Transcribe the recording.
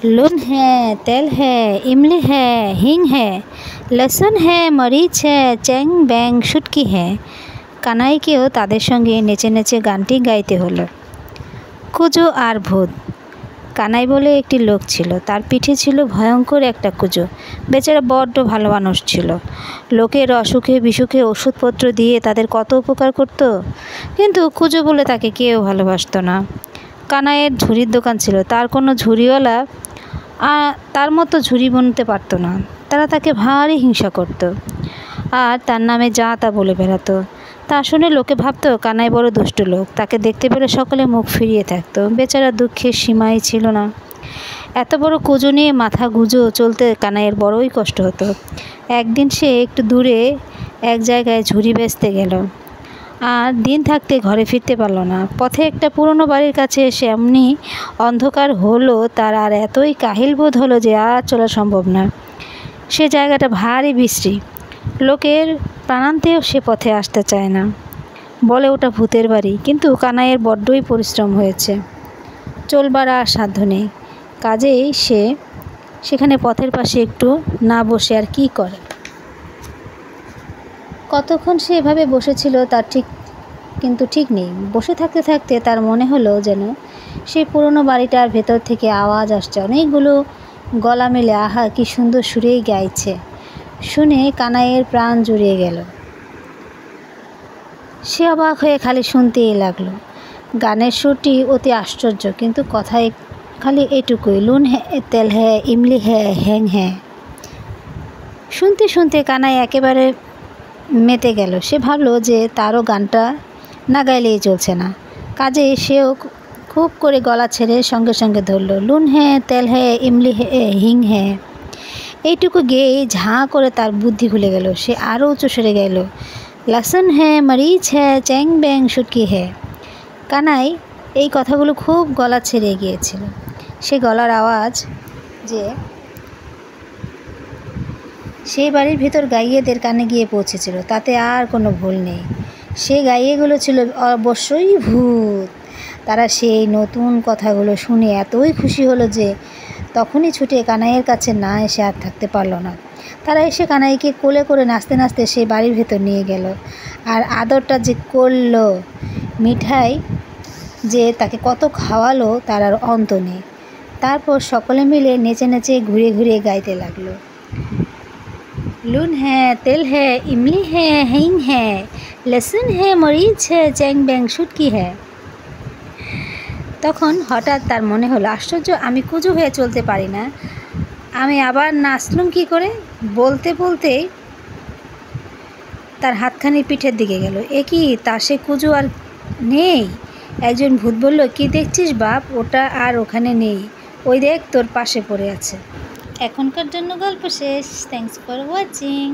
लून है, तेल है, इमली है, हिंग है, लहसुन है, मरीच है, চ্যাং ব্যাং শুটকি है। কানাইকেও তাদের সঙ্গে নেচে নেচে গানটি গাইতে হলো। কুজো আর ভূত। কানাই বলে একটি লোক ছিল, তার পিঠে ছিল ভয়ঙ্কর একটা কুজো। বেচারা বড্ড ভালো মানুষ ছিল। লোকের অসুখে বিসুখে ওষুধপত্র দিয়ে তাদের কত উপকার করত, কিন্তু কুজো বলে তাকে কেউ ভালোবাসতো না। কানাইয়ের ঝুড়ির দোকান ছিল, তার কোনো ঝুড়িওয়ালা তার মতো ঝুড়ি বুনতে পারতো না। তারা তাকে ভারী হিংসা করত আর তার নামে যা তা বলে বেড়াতো। তা শুনে লোকে ভাবতো কানাই বড় দুষ্টু লোক, তাকে দেখতে পেলে সকলে মুখ ফিরিয়ে থাকতো। বেচারা দুঃখের সীমাই ছিল না। এত বড় কুজো নিয়ে মাথা গুঁজো চলতে কানাইয়ের বড়ই কষ্ট হতো। একদিন সে একটু দূরে এক জায়গায় ঝুড়ি বেচতে গেল, আর দিন থাকতে ঘরে ফিরতে পারল না। পথে একটা পুরনো বাড়ির কাছে এসে এমনি অন্ধকার হলো, তার আর এতই কাহিল বোধ হলো যে আর চলা সম্ভব না। সে জায়গাটা ভারী বিশ্রী, লোকের প্রাণান্তেও সে পথে আসতে চায় না, বলে ওটা ভূতের বাড়ি। কিন্তু কানাইয়ের বড্ডই পরিশ্রম হয়েছে, চলবার আর সাধ্য নেই। কাজেই সে সেখানে পথের পাশে একটু না বসে আর কি করে। কতক্ষণ সে এভাবে বসেছিল তার ঠিক নেই। বসে থাকতে থাকতে তার মনে হলো যেন সেই পুরনো বাড়িটার ভেতর থেকে আওয়াজ আসছে, অনেকগুলো গলা মেলে আহা কি সুন্দর সুরেই গাইছে। শুনে কানাইয়ের প্রাণ জুড়িয়ে গেল। সে অবাক হয়ে খালি শুনতেই লাগলো। গানের সুরটি অতি আশ্চর্য, কিন্তু কথায় খালি এটুকুই, লুন হ্যাঁ, তেল হ্যাঁ, ইমলি হ্যাঁ, হ্যাং হ্যাঁ। শুনতে শুনতে কানাই একেবারে মেতে গেল। সে ভাবলো যে তারও গানটা না গাইলেই চলছে না। কাজে সেও খুব করে গলা ছেড়ে সঙ্গে সঙ্গে ধরল, লুন হ্যাঁ, তেল হ্যাঁ, ইমলি হ্যাঁ, হিং হ্যাঁ। এইটুকু গেয়েই ঝাঁ করে তার বুদ্ধি খুলে গেল। সে আরও উঁচু সরে গেল, লহসুন হ্যাঁ, মরিচ হ্যাঁ, চ্যাং ব্যাং শুটকি হ্যাঁ। কানাই এই কথাগুলো খুব গলা ছেড়ে গিয়েছিল। সে গলার আওয়াজ যে সেই বাড়ির ভিতর গাইয়েদের কানে গিয়ে পৌঁছেছিল, তাতে আর কোনো ভুল নেই। সে গাইয়েগুলো ছিল অবশ্যই ভূত। তারা সেই নতুন কথাগুলো শুনে এতই খুশি হলো যে তখনই ছুটে কানাইয়ের কাছে না এসে আর থাকতে পারল না। তারা এসে কানাইকে কোলে করে নাচতে নাচতে সেই বাড়ির ভেতর নিয়ে গেল। আর আদরটা যে করলো, মিঠাই যে তাকে কত খাওয়ালো তার আর অন্ত নেই। তারপর সকলে মিলে নেচে নেচে ঘুরে ঘুরে গাইতে লাগলো, लून है, तेल है, इमली है, हिंग है, लहसुन है, मरीच है, চ্যাং ব্যাং শুটকি है। তখন হঠাৎ তার মনে হলো, আশ্চর্য, আমি কুজো হয়ে চলতে পারি না, আমি আবার নাচলুম কী করে? বলতে বলতেই তার হাতখানি পিঠের দিকে গেল। এ কি, তা সে কুজো আর নেই। একজন ভূত বলল, কি দেখছিস বাপ, ওটা আর ওখানে নেই, ওই দেখ তোর পাশে পড়ে আছে। এখনকার জন্য গল্প শেষ। Thanks for watching.